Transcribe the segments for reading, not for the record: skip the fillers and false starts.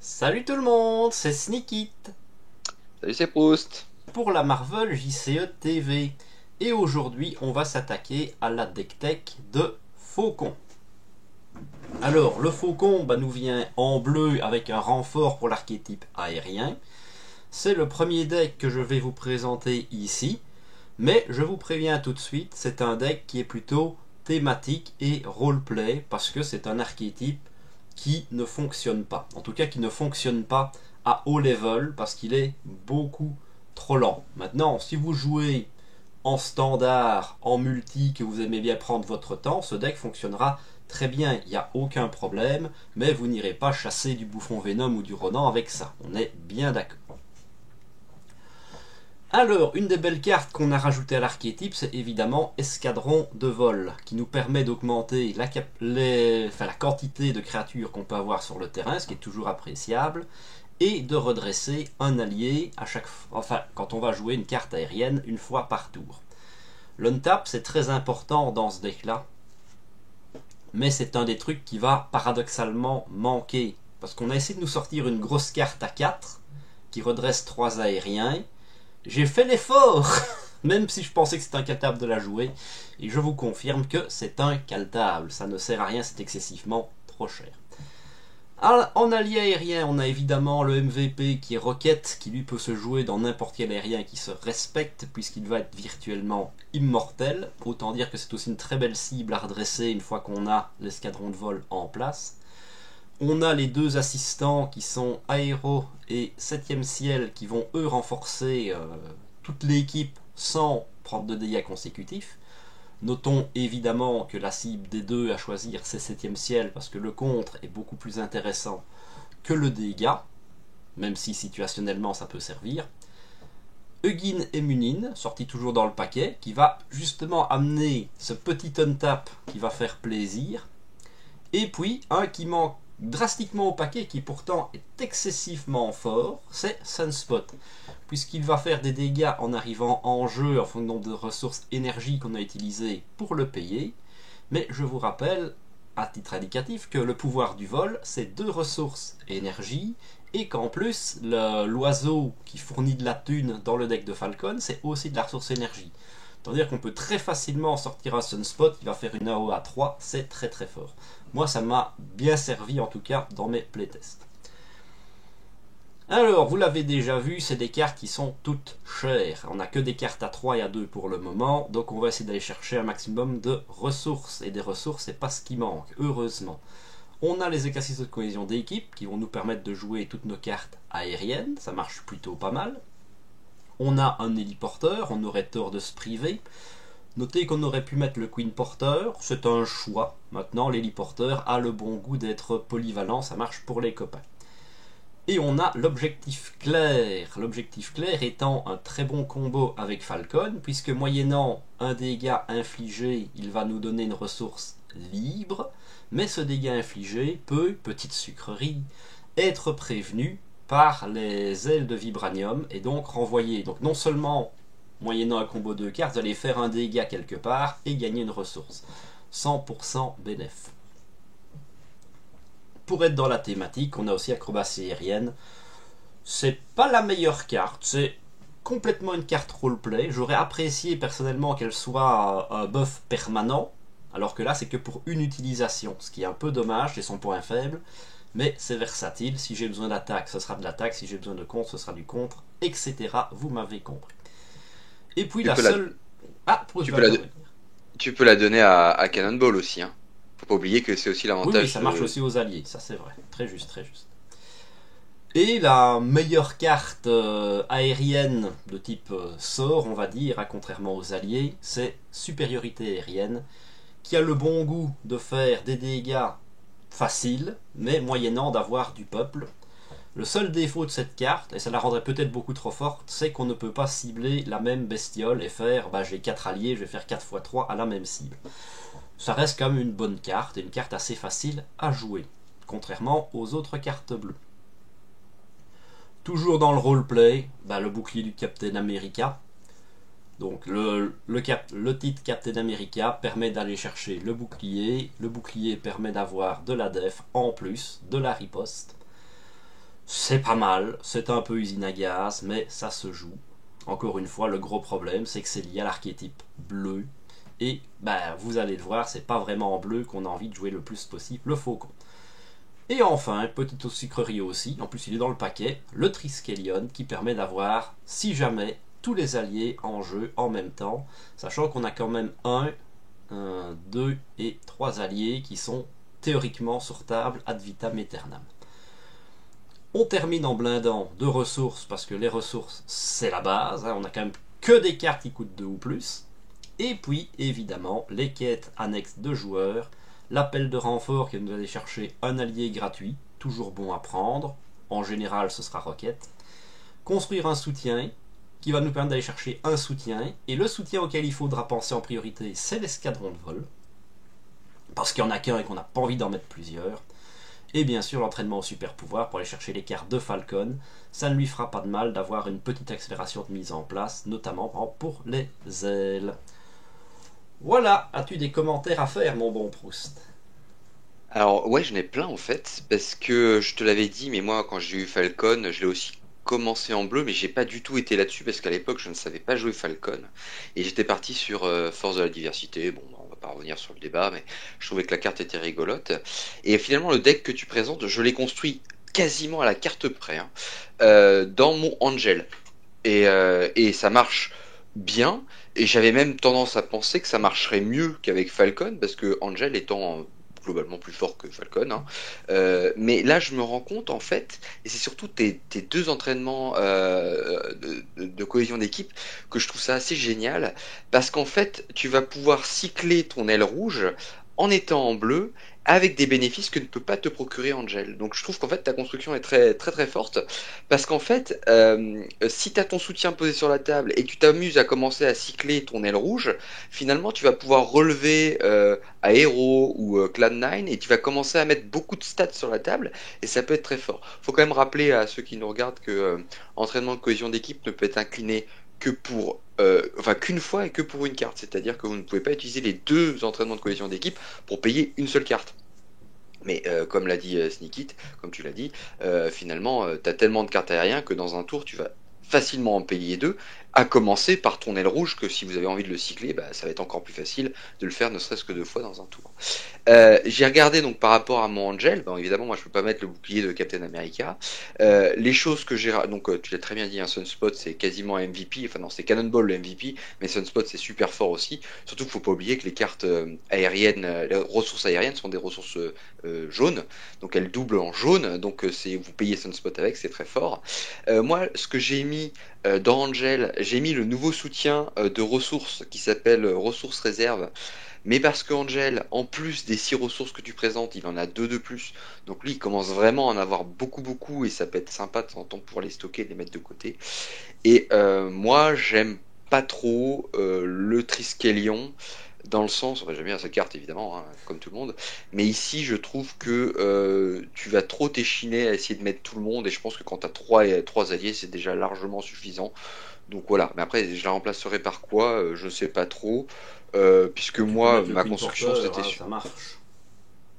Salut tout le monde, c'est Sneakit Salut, c'est Proust. pour la Marvel JCE TV. Et aujourd'hui, on va s'attaquer à la deck tech de Faucon. Alors, le Faucon nous vient en bleu avec un renfort pour l'archétype aérien. C'est le premier deck que je vais vous présenter ici. Mais je vous préviens tout de suite, c'est un deck qui est plutôt thématique et roleplay parce que c'est un archétype qui ne fonctionne pas. En tout cas, qui ne fonctionne pas à haut level parce qu'il est beaucoup trop lent. Maintenant, si vous jouez en standard, en multi, que vous aimez bien prendre votre temps, ce deck fonctionnera très bien, il n'y a aucun problème, mais vous n'irez pas chasser du bouffon Venom ou du Ronan avec ça. On est bien d'accord. Alors, une des belles cartes qu'on a rajoutées à l'archétype, c'est évidemment Escadron de vol, qui nous permet d'augmenter la quantité de créatures qu'on peut avoir sur le terrain, ce qui est toujours appréciable, et de redresser un allié à chaque fois, enfin, quand on va jouer une carte aérienne une fois par tour. L'untap, c'est très important dans ce deck-là, mais c'est un des trucs qui va paradoxalement manquer, parce qu'on a essayé de nous sortir une grosse carte à 4, qui redresse 3 aériens. J'ai fait l'effort, même si je pensais que c'était incapable de la jouer, et je vous confirme que c'est incaltable, ça ne sert à rien, c'est excessivement trop cher. En allié aérien, on a évidemment le MVP qui est Rocket, qui lui peut se jouer dans n'importe quel aérien qui se respecte, puisqu'il va être virtuellement immortel. Autant dire que c'est aussi une très belle cible à redresser une fois qu'on a l'escadron de vol en place. On a les deux assistants qui sont Aéro et 7ème ciel qui vont eux renforcer toute l'équipe sans prendre de dégâts consécutifs. Notons évidemment que la cible des deux à choisir c'est 7ème ciel parce que le contre est beaucoup plus intéressant que le dégât, même si situationnellement ça peut servir. Hugin et Munin, sortis toujours dans le paquet, qui va justement amener ce petit untap qui va faire plaisir. Et puis un qui manque drastiquement au paquet, qui pourtant est excessivement fort, c'est Sunspot, puisqu'il va faire des dégâts en arrivant en jeu en fonction de ressources énergie qu'on a utilisées pour le payer. Mais je vous rappelle, à titre indicatif, que le pouvoir du vol, c'est 2 ressources énergie, et qu'en plus, l'oiseau qui fournit de la thune dans le deck de Falcon, c'est aussi de la ressource énergie. C'est-à-dire qu'on peut très facilement sortir un Sunspot qui va faire une AOE à 3, c'est très très fort. Moi ça m'a bien servi en tout cas dans mes playtests. Alors, vous l'avez déjà vu, c'est des cartes qui sont toutes chères. On n'a que des cartes à 3 et à 2 pour le moment, donc on va essayer d'aller chercher un maximum de ressources. Et des ressources, c'est pas ce qui manque, heureusement. On a les exercices de cohésion d'équipe qui vont nous permettre de jouer toutes nos cartes aériennes, ça marche plutôt pas mal. On a un héliporteur, on aurait tort de se priver. Notez qu'on aurait pu mettre le Queen Porter, c'est un choix. Maintenant, l'héliporteur a le bon goût d'être polyvalent, ça marche pour les copains. Et on a l'objectif clair. L'objectif clair étant un très bon combo avec Falcon, puisque moyennant un dégât infligé, il va nous donner une ressource libre, mais ce dégât infligé peut, petite sucrerie, être prévenu par les ailes de vibranium et donc renvoyer. Donc non seulement, moyennant un combo de cartes, vous allez faire un dégât quelque part et gagner une ressource. 100% bénéf. Pour être dans la thématique, on a aussi acrobatie aérienne. C'est pas la meilleure carte, c'est complètement une carte roleplay. J'aurais apprécié personnellement qu'elle soit un buff permanent, alors que là c'est que pour une utilisation, ce qui est un peu dommage, c'est son point faible. Mais c'est versatile, si j'ai besoin d'attaque, ce sera de l'attaque, si j'ai besoin de contre, ce sera du contre, etc. Vous m'avez compris. Et puis Tu la peux la, seule... Ah, pour tu peux la, tu peux la donner à Cannonball aussi, hein. Faut pas oublier que c'est aussi Oui, oui, l'avantage ça marche de. aussi aux alliés, ça c'est vrai. Très juste, très juste. Et la meilleure carte aérienne de type sort, on va dire, contrairement aux alliés, c'est supériorité aérienne, qui a le bon goût de faire des dégâts faciles, mais moyennant d'avoir du peuple. Le seul défaut de cette carte, et ça la rendrait peut-être beaucoup trop forte, c'est qu'on ne peut pas cibler la même bestiole et faire, j'ai 4 alliés, je vais faire 4 x 3 à la même cible. Ça reste quand même une bonne carte, et une carte assez facile à jouer, contrairement aux autres cartes bleues. Toujours dans le roleplay, le bouclier du Captain America. Donc le titre Captain America permet d'aller chercher le bouclier permet d'avoir de la def en plus, de la riposte. C'est pas mal, c'est un peu usine à gaz, mais ça se joue. Encore une fois, le gros problème, c'est que c'est lié à l'archétype bleu. Et bah, vous allez le voir, c'est pas vraiment en bleu qu'on a envie de jouer le plus possible le faucon. Et enfin, petite sucrerie aussi, en plus il est dans le paquet, le Triskelion qui permet d'avoir, si jamais, tous les alliés en jeu en même temps, sachant qu'on a quand même 2 et 3 alliés qui sont théoriquement sur table ad vitam aeternam. On termine en blindant de ressources, parce que les ressources c'est la base, on a quand même que des cartes qui coûtent 2 ou plus, et puis évidemment les quêtes annexes de joueurs, l'appel de renfort qui va nous aller chercher un allié gratuit, toujours bon à prendre, en général ce sera Rocket, construire un soutien qui va nous permettre d'aller chercher un soutien, et le soutien auquel il faudra penser en priorité c'est l'escadron de vol, parce qu'il n'y en a qu'un et qu'on n'a pas envie d'en mettre plusieurs, et bien sûr l'entraînement au super pouvoir pour aller chercher les cartes de Falcon, ça ne lui fera pas de mal d'avoir une petite accélération de mise en place, notamment pour les ailes. Voilà, as-tu des commentaires à faire, mon bon Proust? Alors ouais, j'en ai plein en fait, parce que je te l'avais dit, mais moi quand j'ai eu Falcon, je l'ai aussi commencé en bleu, mais j'ai pas du tout été là-dessus parce qu'à l'époque je ne savais pas jouer Falcon et j'étais parti sur Force de la Diversité. Bon, on va pas revenir sur le débat, mais je trouvais que la carte était rigolote. Et finalement, le deck que tu présentes, je l'ai construit quasiment à la carte près, hein, dans mon Angel. Et ça marche bien. Et j'avais même tendance à penser que ça marcherait mieux qu'avec Falcon, parce que Angel étant globalement plus fort que Falcon, hein. Mais là, je me rends compte, en fait, et c'est surtout tes deux entraînements de cohésion d'équipe, que je trouve ça assez génial, parce qu'en fait, tu vas pouvoir cycler ton aile rouge en étant en bleu, avec des bénéfices que ne peut pas te procurer Angel. Donc je trouve qu'en fait ta construction est très très très forte, parce qu'en fait, si tu as ton soutien posé sur la table et que tu t'amuses à commencer à cycler ton aile rouge, finalement tu vas pouvoir relever à Hero ou Clan9 et tu vas commencer à mettre beaucoup de stats sur la table et ça peut être très fort. Faut quand même rappeler à ceux qui nous regardent que entraînement de cohésion d'équipe ne peut être incliné que pour enfin qu'une fois et que pour une carte, c'est-à-dire que vous ne pouvez pas utiliser les deux entraînements de cohésion d'équipe pour payer une seule carte. Mais comme l'a dit Sneakit, comme tu l'as dit, finalement, tu as tellement de cartes aériennes que dans un tour, tu vas facilement en payer deux, à commencer par ton aile rouge, que si vous avez envie de le cycler, bah, ça va être encore plus facile de le faire ne serait-ce que deux fois dans un tour. J'ai regardé donc par rapport à mon Angel, bon, évidemment moi je peux pas mettre le bouclier de Captain America. Les choses que j'ai, donc tu l'as très bien dit, un Sunspot c'est quasiment MVP, enfin non c'est Cannonball le MVP, mais Sunspot c'est super fort aussi. Surtout qu'il faut pas oublier que les cartes aériennes, les ressources aériennes sont des ressources jaunes, donc elles doublent en jaune, donc c'est vous payez Sunspot avec, c'est très fort. Moi ce que j'ai mis dans Angel, j'ai mis le nouveau soutien de ressources qui s'appelle ressources réserve. Mais parce que Angel, en plus des 6 ressources que tu présentes, il en a 2 de plus. Donc lui, il commence vraiment à en avoir beaucoup, beaucoup. Et ça peut être sympa de temps en temps pour les stocker et les mettre de côté. Et moi, j'aime pas trop le Triskelion. Dans le sens, enfin, j'aime bien cette carte évidemment, hein, comme tout le monde. Mais ici, je trouve que tu vas trop t'échiner à essayer de mettre tout le monde. Et je pense que quand tu as 3 alliés, c'est déjà largement suffisant. Donc voilà, mais après je la remplacerai par quoi, je sais pas trop, puisque Tu peux moi mettre le ma Queen construction Porter, c'était hein, sur... ça marche.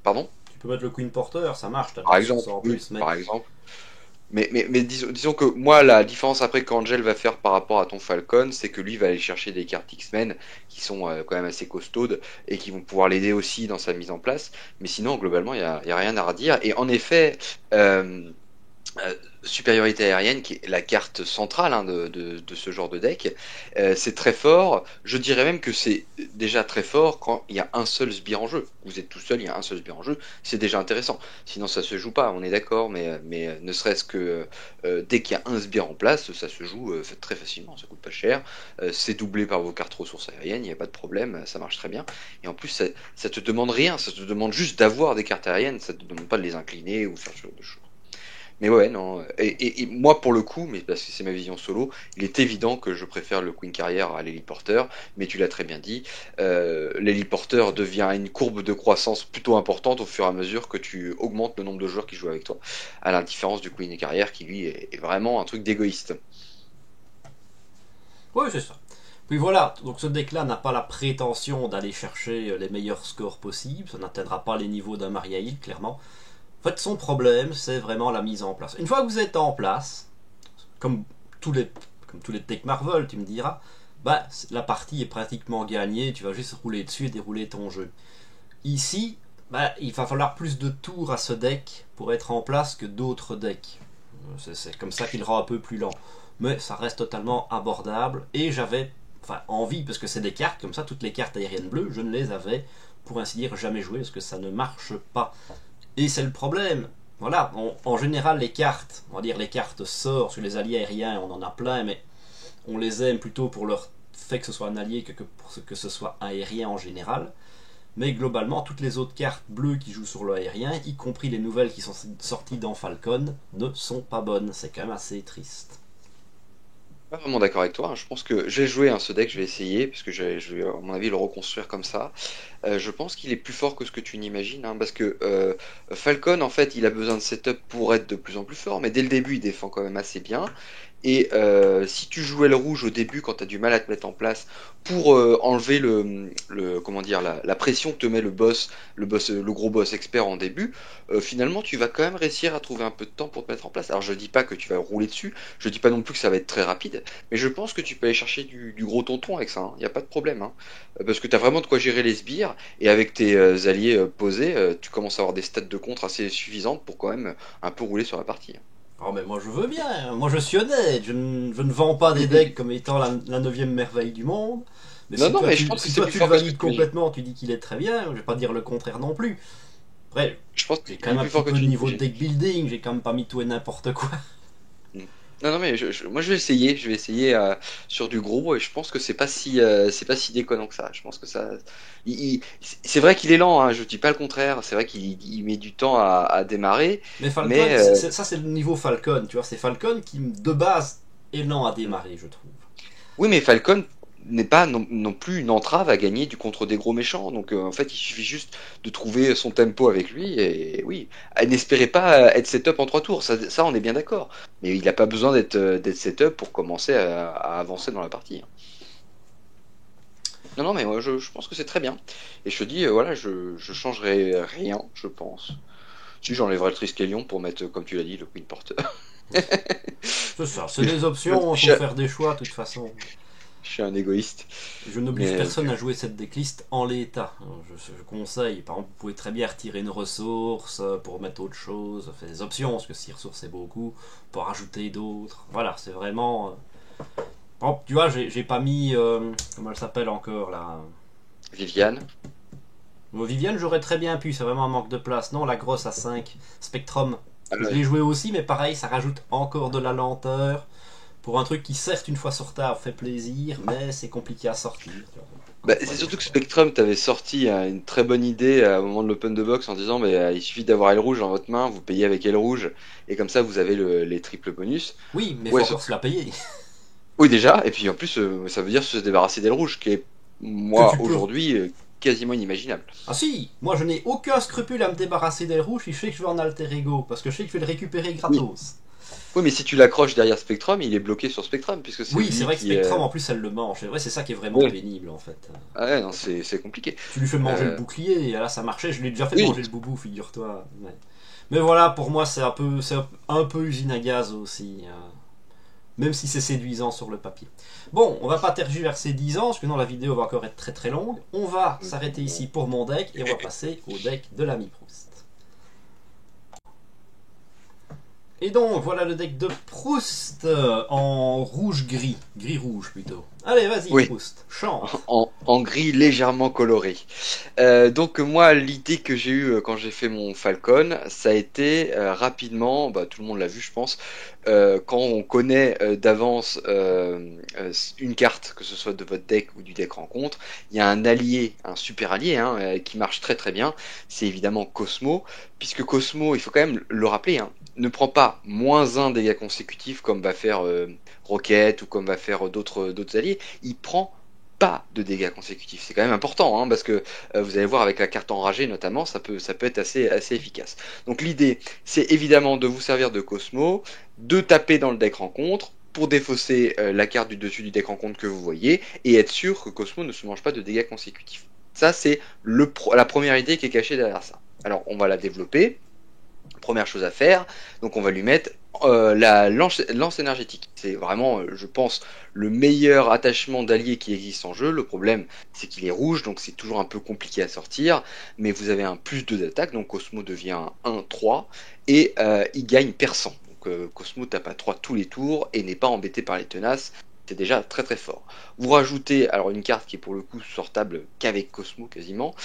Pardon? Tu peux mettre le Queen Porter, ça marche, t'as des Par ressources exemple, en oui, plus, mais par exemple. Mais disons que moi la différence après qu'Angel va faire par rapport à ton Falcon, c'est que lui va aller chercher des cartes X-Men qui sont quand même assez costaudes et qui vont pouvoir l'aider aussi dans sa mise en place. Mais sinon globalement y a rien à redire. Et en effet, euh, euh, supériorité aérienne, qui est la carte centrale hein, de ce genre de deck, c'est très fort. Je dirais même que c'est déjà très fort quand il y a un seul sbire en jeu. Vous êtes tout seul, il y a un seul sbire en jeu, c'est déjà intéressant. Sinon, ça se joue pas, on est d'accord, mais ne serait-ce que dès qu'il y a un sbire en place, ça se joue très facilement, ça coûte pas cher. C'est doublé par vos cartes ressources aériennes, il n'y a pas de problème, ça marche très bien. Et en plus, ça te demande rien, ça te demande juste d'avoir des cartes aériennes, ça te demande pas de les incliner ou faire ce genre de choses. Mais ouais, non. Et moi, pour le coup, mais parce que c'est ma vision solo, il est évident que je préfère le Queen Carrière à l'héliporteur. Mais tu l'as très bien dit, l'héliporteur devient une courbe de croissance plutôt importante au fur et à mesure que tu augmentes le nombre de joueurs qui jouent avec toi. À la différence du Queen Carrière qui, lui, est vraiment un truc d'égoïste. oui, c'est ça. Puis voilà, donc ce deck-là n'a pas la prétention d'aller chercher les meilleurs scores possibles, ça n'atteindra pas les niveaux d'un Maria Hill, clairement. En fait, son problème, c'est vraiment la mise en place. Une fois que vous êtes en place, comme tous les, comme tous les decks Marvel, tu me diras, bah, la partie est pratiquement gagnée, tu vas juste rouler dessus et dérouler ton jeu. Ici, bah, il va falloir plus de tours à ce deck pour être en place que d'autres decks. C'est comme ça qu'il rend un peu plus lent. Mais ça reste totalement abordable. Et j'avais envie, parce que c'est des cartes comme ça, toutes les cartes aériennes bleues, je ne les avais, pour ainsi dire, jamais jouées, parce que ça ne marche pas. Et c'est le problème. Voilà, en général, les cartes, on va dire les cartes sortent sur les alliés aériens, on en a plein, mais on les aime plutôt pour leur fait que ce soit un allié que pour que ce soit aérien en général. Mais globalement, toutes les autres cartes bleues qui jouent sur l'aérien, y compris les nouvelles qui sont sorties dans Falcon, ne sont pas bonnes. C'est quand même assez triste. Pas vraiment d'accord avec toi, hein. Je pense que je vais jouer ce deck, je vais essayer, parce que je vais, à mon avis, le reconstruire comme ça. Je pense qu'il est plus fort que ce que tu n'imagines, hein, parce que Falcon, en fait, il a besoin de setup pour être de plus en plus fort, mais dès le début, il défend quand même assez bien. Et si tu jouais le rouge au début, quand tu as du mal à te mettre en place, pour enlever comment dire, la pression que te met le gros boss expert en début, finalement, tu vas quand même réussir à trouver un peu de temps pour te mettre en place. Alors, je dis pas que tu vas rouler dessus, je dis pas non plus que ça va être très rapide, mais je pense que tu peux aller chercher du gros tonton avec ça, il n'y a pas de problème, hein. Parce que tu as vraiment de quoi gérer les sbires, et avec tes alliés posés, tu commences à avoir des stats de contre assez suffisantes pour quand même un peu rouler sur la partie. Oh mais moi je veux bien, moi je suis honnête, je ne vends pas des decks comme étant la 9ème merveille du monde. Mais Non, si non, toi mais je tu, pense que si c'est toi plus tu le fort que ce que valides tu dis. complètement, tu dis qu'il est très bien, je vais pas dire le contraire non plus. Après, Je pense j'ai quand qu'il est même un plus petit fort que peu de tu niveau de n'imagines. deck building, j'ai quand même pas mis tout et n'importe quoi. Mm. Non, non, mais moi je vais essayer sur du gros et je pense que c'est pas si déconnant que ça. Je pense que ça, c'est vrai qu'il est lent, hein, je dis pas le contraire. C'est vrai qu'il met du temps à démarrer, Mais Falcon, mais ça c'est le niveau Falcon, tu vois, c'est Falcon qui de base est lent à démarrer, je trouve. oui, mais Falcon n'est pas non plus une entrave à gagner du contre des gros méchants. Donc en fait, il suffit juste de trouver son tempo avec lui. Et oui, n'espérez pas être setup en 3 tours. Ça, on est bien d'accord. Mais il n'a pas besoin d'être setup pour commencer à avancer dans la partie. Non, non, mais moi, je pense que c'est très bien. Et je te dis, voilà, je changerai rien, je pense. Si j'enlèverai le Triskelion pour mettre, comme tu l'as dit, le Queen Porter. C'est ça, c'est des options, il Je, faut faire des choix de toute façon. je suis un égoïste. Je n'oblige Mais personne à jouer cette decklist en l'état. Je conseille, par exemple, vous pouvez très bien retirer une ressource pour mettre autre chose, faire des options, parce que si ressources c'est beaucoup, pour rajouter d'autres. Voilà, c'est vraiment. Par exemple, tu vois, j'ai pas mis. Comment elle s'appelle encore là. Viviane. Viviane, j'aurais très bien pu, c'est vraiment un manque de place. Non, la grosse à 5 Spectrum. Ah Je ouais. l'ai joué aussi, mais pareil, ça rajoute encore de la lenteur. Pour un truc qui, certes, une fois sur table, fait plaisir, mais c'est compliqué à sortir. Bah, Encore c'est une surtout que fois. Spectrum t'avait sorti une très bonne idée au moment de l'open the box en disant mais, il suffit d'avoir aile rouge dans votre main, vous payez avec aile rouge et comme ça vous avez les triples bonus. Oui, mais il faut Ouais, encore se la payer. oui déjà, et puis en plus ça veut dire se débarrasser d'aile rouge qui est Que moi tu peux. aujourd'hui quasiment inimaginable. Ah si, moi je n'ai aucun scrupule à me débarrasser d'Aile Rouge si je sais que je vais en alter ego, parce que je sais que je vais le récupérer Oui. gratos. Oui, mais si tu l'accroches derrière Spectrum, il est bloqué sur Spectrum puisque c'est Oui, c'est lui vrai que qui Spectrum en plus elle le mange, c'est vrai, c'est ça qui est vraiment Ouais. pénible en fait. Ah ouais, non, c'est compliqué. Tu lui fais manger le Euh, bouclier, et là ça marchait, je lui ai déjà fait Oui, manger le boubou, figure-toi. Ouais. Mais voilà, pour moi c'est un peu usine à gaz aussi, même si c'est séduisant sur le papier. Bon, on va pas tergiverser 10 ans, parce que non la vidéo va encore être très très longue. On va s'arrêter ici pour mon deck, et on va passer au deck de l'ami Proust. Et donc, voilà le deck de Proust en rouge-gris. Gris-rouge plutôt. Allez, vas-y, oui. Proust, chante. En gris légèrement coloré. Donc moi, l'idée que j'ai eue quand j'ai fait mon Falcon, ça a été rapidement, bah, tout le monde l'a vu je pense, quand on connaît d'avance une carte, que ce soit de votre deck ou du deck rencontre, il y a un allié, un super allié, hein, qui marche très très bien, c'est évidemment Cosmo, puisque Cosmo, il faut quand même le rappeler, hein, ne prend pas -1 dégâts consécutifs comme va faire Rocket ou comme va faire d'autres alliés, il prend pas de dégâts consécutifs. C'est quand même important, hein, parce que vous allez voir avec la carte enragée notamment, ça peut être assez efficace. Donc l'idée, c'est évidemment de vous servir de Cosmo, de taper dans le deck rencontre, pour défausser la carte du dessus du deck rencontre que vous voyez, et être sûr que Cosmo ne se mange pas de dégâts consécutifs. Ça, c'est la première idée qui est cachée derrière ça. Alors, on va la développer. première chose à faire, donc on va lui mettre lance énergétique. C'est vraiment, je pense, le meilleur attachement d'allié qui existe en jeu. Le problème, c'est qu'il est rouge, donc c'est toujours un peu compliqué à sortir, mais vous avez un plus 2 d'attaque, donc Cosmo devient un 1-3, et il gagne perçant. Donc Cosmo tape à 3 tous les tours, et n'est pas embêté par les tenaces. C'est déjà très très fort. Vous rajoutez alors une carte qui est pour le coup sortable qu'avec Cosmo quasiment,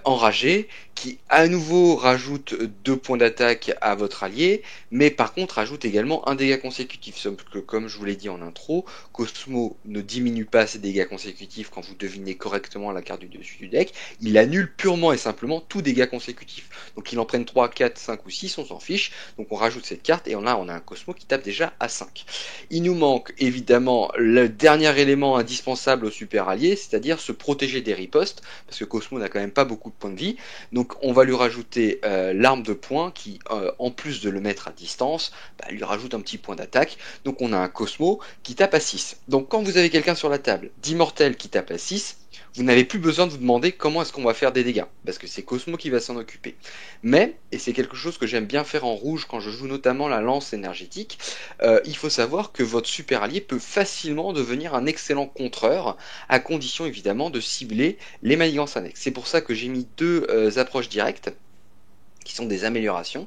enragé, qui à nouveau rajoute 2 points d'attaque à votre allié, mais par contre rajoute également un dégât consécutif. Sauf que comme je vous l'ai dit en intro, Cosmo ne diminue pas ses dégâts consécutifs quand vous devinez correctement la carte du dessus du deck, il annule purement et simplement tout dégât consécutif. Donc il en prenne 3, 4, 5 ou 6, on s'en fiche, donc on rajoute cette carte et on a un Cosmo qui tape déjà à 5. Il nous manque évidemment le dernier élément indispensable au super allié, c'est-à-dire se protéger des ripostes, parce que Cosmo n'a quand même pas beaucoup de points de vie, donc on va lui rajouter l'arme de poing qui, en plus de le mettre à distance, lui rajoute un petit point d'attaque, donc on a un Cosmo qui tape à 6. Donc quand vous avez quelqu'un sur la table d'immortel qui tape à 6, vous n'avez plus besoin de vous demander comment est-ce qu'on va faire des dégâts, parce que c'est Cosmo qui va s'en occuper. Mais, et c'est quelque chose que j'aime bien faire en rouge quand je joue notamment la lance énergétique, il faut savoir que votre super allié peut facilement devenir un excellent contreur, à condition évidemment de cibler les manigances annexes. C'est pour ça que j'ai mis deux approches directes, qui sont des améliorations,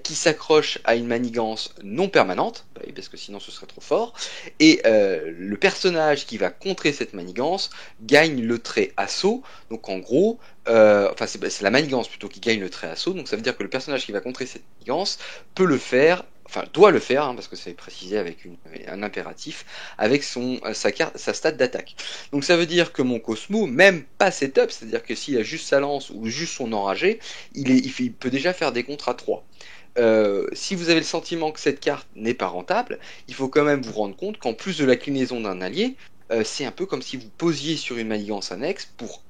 qui s'accrochent à une manigance non permanente, parce que sinon ce serait trop fort, et le personnage qui va contrer cette manigance gagne le trait assaut, donc en gros, enfin c'est la manigance plutôt qui gagne le trait assaut, donc ça veut dire que le personnage qui va contrer cette manigance peut le faire, enfin doit le faire, parce que c'est précisé avec un impératif, avec sa stat d'attaque. Donc ça veut dire que mon Cosmo, même pas setup, c'est-à-dire que s'il a juste sa lance ou juste son enragé, il peut déjà faire des contres à 3. Si vous avez le sentiment que cette carte n'est pas rentable, il faut quand même vous rendre compte qu'en plus de la clinaison d'un allié, c'est un peu comme si vous posiez sur une manigance annexe pour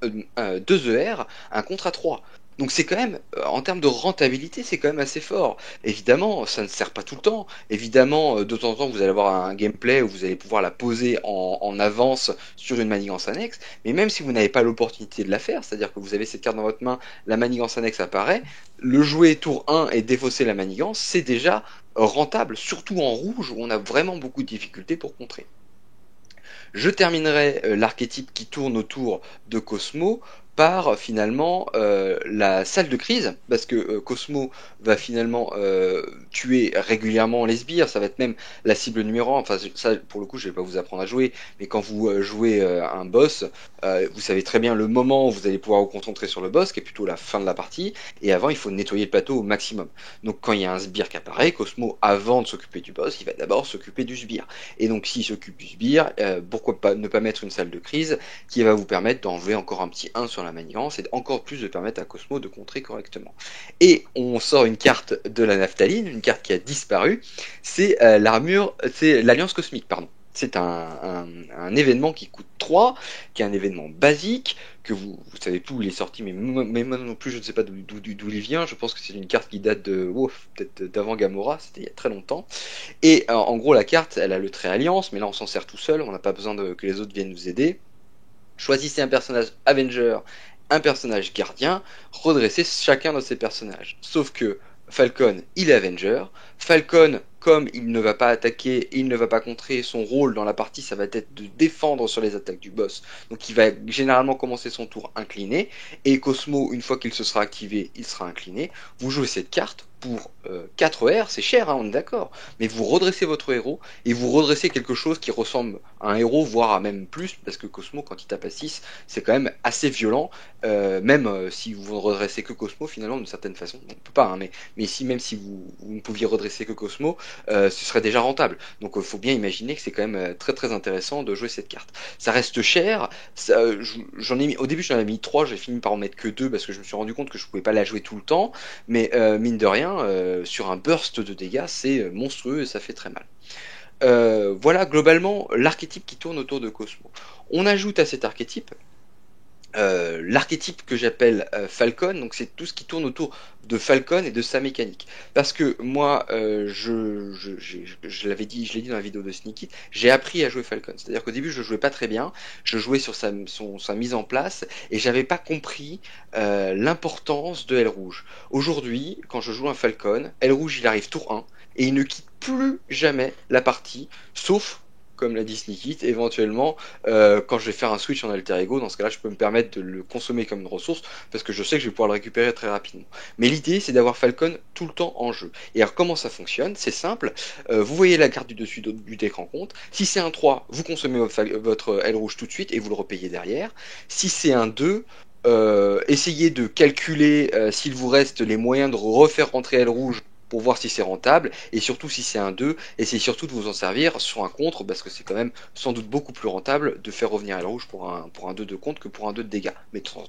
2 ER, un contre à 3. Donc c'est quand même, en termes de rentabilité, c'est quand même assez fort. Évidemment, ça ne sert pas tout le temps. Évidemment, de temps en temps, vous allez avoir un gameplay où vous allez pouvoir la poser en avance sur une manigance annexe. Mais même si vous n'avez pas l'opportunité de la faire, c'est-à-dire que vous avez cette carte dans votre main, la manigance annexe apparaît, le jouer tour 1 et défausser la manigance, c'est déjà rentable, surtout en rouge où on a vraiment beaucoup de difficultés pour contrer. Je terminerai l'archétype qui tourne autour de Cosmo par finalement la salle de crise, parce que Cosmo va finalement tuer régulièrement les sbires, ça va être même la cible numéro 1, enfin ça pour le coup je vais pas vous apprendre à jouer, mais quand vous jouez un boss, vous savez très bien le moment où vous allez pouvoir vous concentrer sur le boss, qui est plutôt la fin de la partie, et avant il faut nettoyer le plateau au maximum. Donc quand il y a un sbire qui apparaît, Cosmo avant de s'occuper du boss, il va d'abord s'occuper du sbire. Et donc s'il s'occupe du sbire, pourquoi pas ne pas mettre une salle de crise qui va vous permettre d'enlever encore un petit 1 sur la manigance et encore plus de permettre à Cosmo de contrer correctement. Et on sort une carte de la naphtaline, une carte qui a disparu, c'est l'armure, c'est l'Alliance Cosmique, pardon. C'est un événement qui coûte 3, qui est un événement basique, que vous savez plus où il est sorti, mais moi non plus je ne sais pas d'où il vient, je pense que c'est une carte qui date de peut-être d'avant Gamora, c'était il y a très longtemps. Et en gros la carte, elle a le trait Alliance, mais là on s'en sert tout seul, on n'a pas besoin que les autres viennent nous aider. Choisissez un personnage Avenger, un personnage gardien, redressez chacun de ces personnages. Sauf que Falcon, il est Avenger. Falcon, comme il ne va pas attaquer et il ne va pas contrer, son rôle dans la partie, ça va être de défendre sur les attaques du boss. Donc il va généralement commencer son tour incliné. Et Cosmo, une fois qu'il se sera activé, il sera incliné. Vous jouez cette carte pour 4 R, c'est cher, on est d'accord. Mais vous redressez votre héros et vous redressez quelque chose qui ressemble à un héros, voire à même plus, parce que Cosmo, quand il tape à 6, c'est quand même assez violent. Même si vous ne redressez que Cosmo, finalement, d'une certaine façon, on ne peut pas, mais ici, même si vous ne pouviez redresser que Cosmo, ce serait déjà rentable. Donc il faut bien imaginer que c'est quand même très très intéressant de jouer cette carte. Ça reste cher, au début j'en avais mis 3, j'ai fini par en mettre que 2 parce que je me suis rendu compte que je pouvais pas la jouer tout le temps, mais mine de rien, sur un burst de dégâts, c'est monstrueux et ça fait très mal. Voilà globalement l'archétype qui tourne autour de Cosmo. On ajoute à cet archétype l'archétype que j'appelle Falcon, donc c'est tout ce qui tourne autour de Falcon et de sa mécanique. Parce que moi, je l'avais dit, je l'ai dit dans la vidéo de Sneak It, j'ai appris à jouer Falcon. C'est-à-dire qu'au début, je jouais pas très bien, je jouais sur sa mise en place et j'avais pas compris l'importance de Aile Rouge. Aujourd'hui, quand je joue un Falcon, Aile Rouge, il arrive tour 1 et il ne quitte plus jamais la partie, sauf comme l'a dit Sneak It, éventuellement quand je vais faire un switch en alter ego, dans ce cas-là, je peux me permettre de le consommer comme une ressource parce que je sais que je vais pouvoir le récupérer très rapidement. Mais l'idée, c'est d'avoir Falcon tout le temps en jeu. Et alors, comment ça fonctionne? C'est simple. Vous voyez la carte du dessus du deck rencontre. Si c'est un 3, vous consommez votre aile rouge tout de suite et vous le repayez derrière. Si c'est un 2, essayez de calculer s'il vous reste les moyens de refaire rentrer aile rouge pour voir si c'est rentable, et surtout si c'est un 2, essayez surtout de vous en servir sur un contre, parce que c'est quand même sans doute beaucoup plus rentable de faire revenir aile rouge pour un 2 de contre que pour un 2 de dégâts. Mais de temps en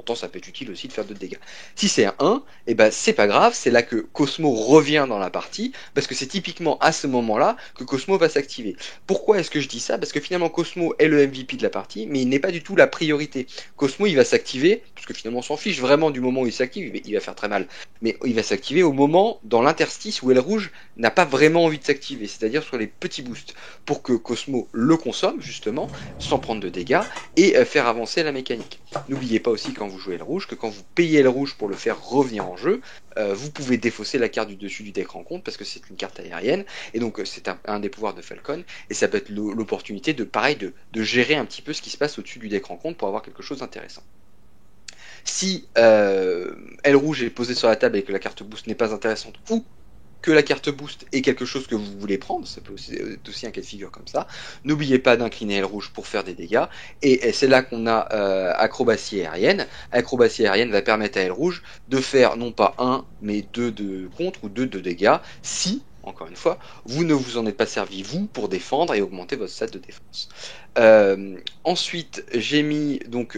temps, ça peut être utile aussi de faire 2 de dégâts. Si c'est un 1, et ben c'est pas grave, c'est là que Cosmo revient dans la partie, parce que c'est typiquement à ce moment-là que Cosmo va s'activer. Pourquoi est-ce que je dis ça? Parce que finalement Cosmo est le MVP de la partie, mais il n'est pas du tout la priorité. Cosmo il va s'activer, parce que finalement on s'en fiche vraiment du moment où il s'active, il va faire très mal, mais il va s'activer au moment dans l'interstice où aile rouge n'a pas vraiment envie de s'activer, c'est-à-dire sur les petits boosts, pour que Cosmo le consomme justement, sans prendre de dégâts, et faire avancer la mécanique. N'oubliez pas aussi quand vous jouez aile rouge, que quand vous payez aile rouge pour le faire revenir en jeu, vous pouvez défausser la carte du dessus du deck rencontre, parce que c'est une carte aérienne, et donc c'est un des pouvoirs de Falcon, et ça peut être l'opportunité de, pareil, de gérer un petit peu ce qui se passe au-dessus du deck rencontre pour avoir quelque chose d'intéressant. Si aile rouge est posée sur la table et que la carte boost n'est pas intéressante, ou que la carte boost est quelque chose que vous voulez prendre, ça peut aussi être aussi un cas de figure comme ça, n'oubliez pas d'incliner aile rouge pour faire des dégâts, et c'est là qu'on a acrobatie aérienne. Acrobatie aérienne va permettre à aile rouge de faire non pas un, mais 2 de contre ou 2 de dégâts, si, encore une fois, vous ne vous en êtes pas servi vous pour défendre et augmenter votre stat de défense. Ensuite, j'ai mis donc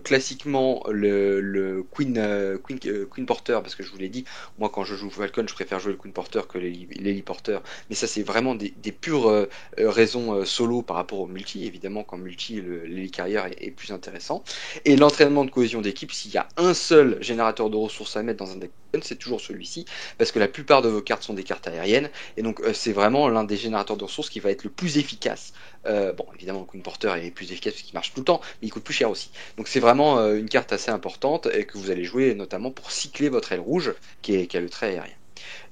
classiquement le Queen Porter, parce que je vous l'ai dit, moi quand je joue Falcon, je préfère jouer le Queen Porter que l'Heli-Porter, mais ça c'est vraiment des pures raisons solo par rapport au multi. Évidemment, qu'en multi, l'Heli-Carrier est plus intéressant. Et l'entraînement de cohésion d'équipe, s'il y a un seul générateur de ressources à mettre dans un deck, c'est toujours celui-ci, parce que la plupart de vos cartes sont des cartes aériennes, et donc c'est vraiment l'un des générateurs de ressources qui va être le plus efficace. Bon, évidemment, le Queen Porter est plus efficace parce qu'il marche tout le temps, mais il coûte plus cher aussi. Donc c'est vraiment une carte assez importante et que vous allez jouer notamment pour cycler votre aile rouge, qui a le trait aérien.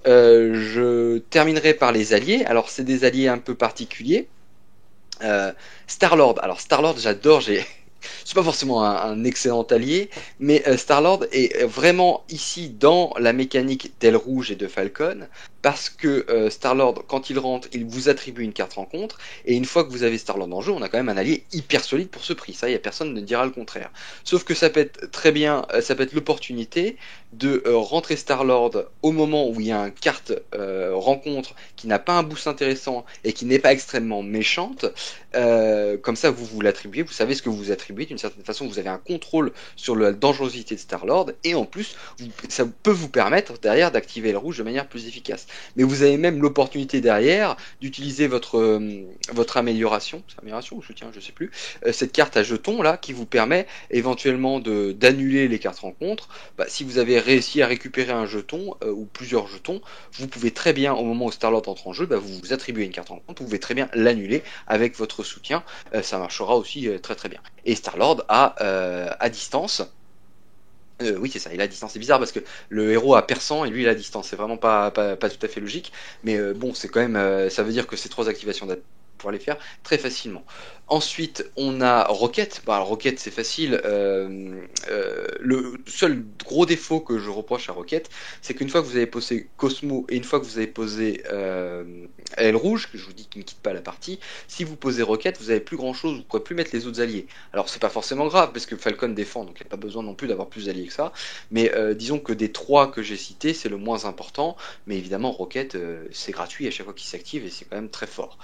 Je terminerai par les alliés. Alors c'est des alliés un peu particuliers. Star-Lord. Alors Star-Lord, j'adore. C'est pas forcément un excellent allié, mais Star-Lord est vraiment ici dans la mécanique d'aile rouge et de Falcon, parce que Star-Lord, quand il rentre, il vous attribue une carte rencontre, et une fois que vous avez Star-Lord en jeu, on a quand même un allié hyper solide pour ce prix. Ça, il y a personne ne dira le contraire. Sauf que ça peut être très bien, ça peut être l'opportunité de rentrer Star-Lord au moment où il y a une carte rencontre qui n'a pas un boost intéressant et qui n'est pas extrêmement méchante. Comme ça, vous l'attribuez, vous savez ce que vous attribuez, d'une certaine façon, vous avez un contrôle sur la dangerosité de Star-Lord, et en plus, ça peut vous permettre derrière d'activer le rouge de manière plus efficace. Mais vous avez même l'opportunité derrière d'utiliser votre amélioration ou soutien, je sais plus, cette carte à jetons là, qui vous permet éventuellement d'annuler les cartes rencontres. Bah, si vous avez réussi à récupérer un jeton ou plusieurs jetons, vous pouvez très bien, au moment où Star-Lord entre en jeu, bah, vous attribuez une carte rencontre, vous pouvez très bien l'annuler avec votre soutien, ça marchera aussi très très bien. Et Star-Lord à distance. Oui, c'est ça, il a distance. C'est bizarre parce que le héros a perçant et lui il a distance. C'est vraiment pas tout à fait logique. Mais bon, c'est quand même. Ça veut dire que ces 3 activations pour les faire très facilement. Ensuite, on a Rocket. Bah, Rocket, c'est facile. Le seul gros défaut que je reproche à Rocket, c'est qu'une fois que vous avez posé Cosmo et une fois que vous avez posé Aile Rouge, que je vous dis qu'il ne quitte pas la partie, si vous posez Rocket, vous avez plus grand chose, vous ne pourrez plus mettre les autres alliés. Alors, c'est pas forcément grave parce que Falcon défend, donc il n'y a pas besoin non plus d'avoir plus d'alliés que ça. Mais disons que des 3 que j'ai cités, c'est le moins important. Mais évidemment, Rocket, c'est gratuit à chaque fois qu'il s'active et c'est quand même très fort.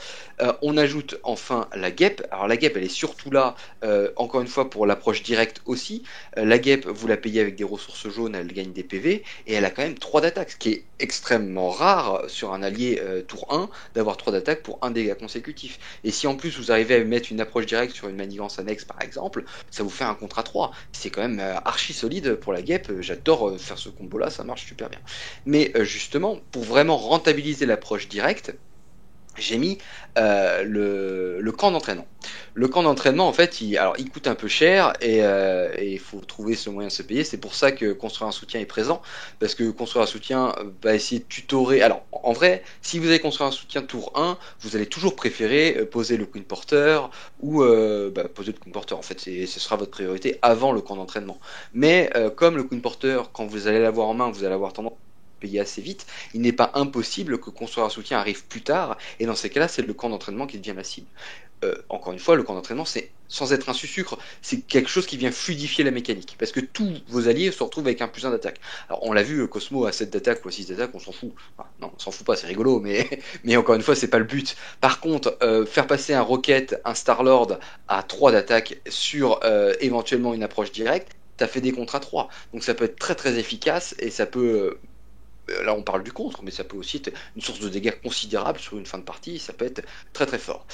On ajoute enfin la guêpe. Alors la guêpe, elle est surtout là, encore une fois, pour l'approche directe aussi. La guêpe, vous la payez avec des ressources jaunes, elle gagne des PV, et elle a quand même 3 d'attaque, ce qui est extrêmement rare sur un allié tour 1, d'avoir 3 d'attaque pour un dégât consécutif. Et si en plus vous arrivez à mettre une approche directe sur une manigance annexe par exemple, ça vous fait un contre à 3. C'est quand même archi solide pour la guêpe. J'adore faire ce combo là, ça marche super bien. Mais justement, pour vraiment rentabiliser l'approche directe, j'ai mis le camp d'entraînement. Le camp d'entraînement, en fait, il coûte un peu cher et il faut trouver ce moyen de se payer. C'est pour ça que construire un soutien est présent, parce que construire un soutien va essayer de tutorer. Alors, en vrai, si vous allez construire un soutien tour 1, vous allez toujours préférer poser le Queen Porter ou poser le Queen Porter. En fait, ce sera votre priorité avant le camp d'entraînement. Mais comme le Queen Porter, quand vous allez l'avoir en main, vous allez avoir tendance à payer assez vite, il n'est pas impossible que construire un soutien arrive plus tard, et dans ces cas-là, c'est le camp d'entraînement qui devient la cible. Encore une fois, le camp d'entraînement, c'est sans être un sucre, c'est quelque chose qui vient fluidifier la mécanique, parce que tous vos alliés se retrouvent avec un plus 1 d'attaque. Alors on l'a vu, Cosmo a 7 d'attaque ou a 6 d'attaque, on s'en fout. Enfin, non, on s'en fout pas, c'est rigolo, mais, mais encore une fois, c'est pas le but. Par contre, faire passer un Rocket, un Star-Lord à 3 d'attaque sur éventuellement une approche directe, ça fait des contre à 3. Donc ça peut être très très efficace, et ça peut là on parle du contre, mais ça peut aussi être une source de dégâts considérable sur une fin de partie, ça peut être très très fort.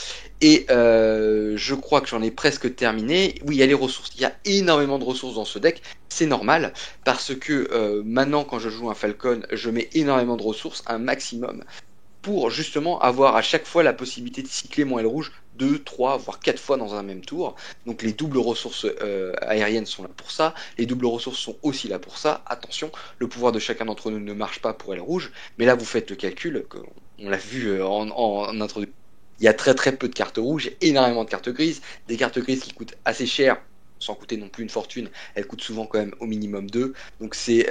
Et je crois que j'en ai presque terminé. Oui, il y a les ressources, il y a énormément de ressources dans ce deck, c'est normal, parce que maintenant quand je joue un Falcon, je mets énormément de ressources, un maximum, pour justement avoir à chaque fois la possibilité de cycler mon aile rouge 2, 3, voire 4 fois dans un même tour. Donc les doubles ressources aériennes sont là pour ça, les doubles ressources sont aussi là pour ça. Attention, le pouvoir de chacun d'entre nous ne marche pas pour aile rouge, mais là vous faites le calcul, on l'a vu en introduction. Il y a très très peu de cartes rouges, énormément de cartes grises, des cartes grises qui coûtent assez cher, sans coûter non plus une fortune, elles coûtent souvent quand même au minimum 2. Donc ces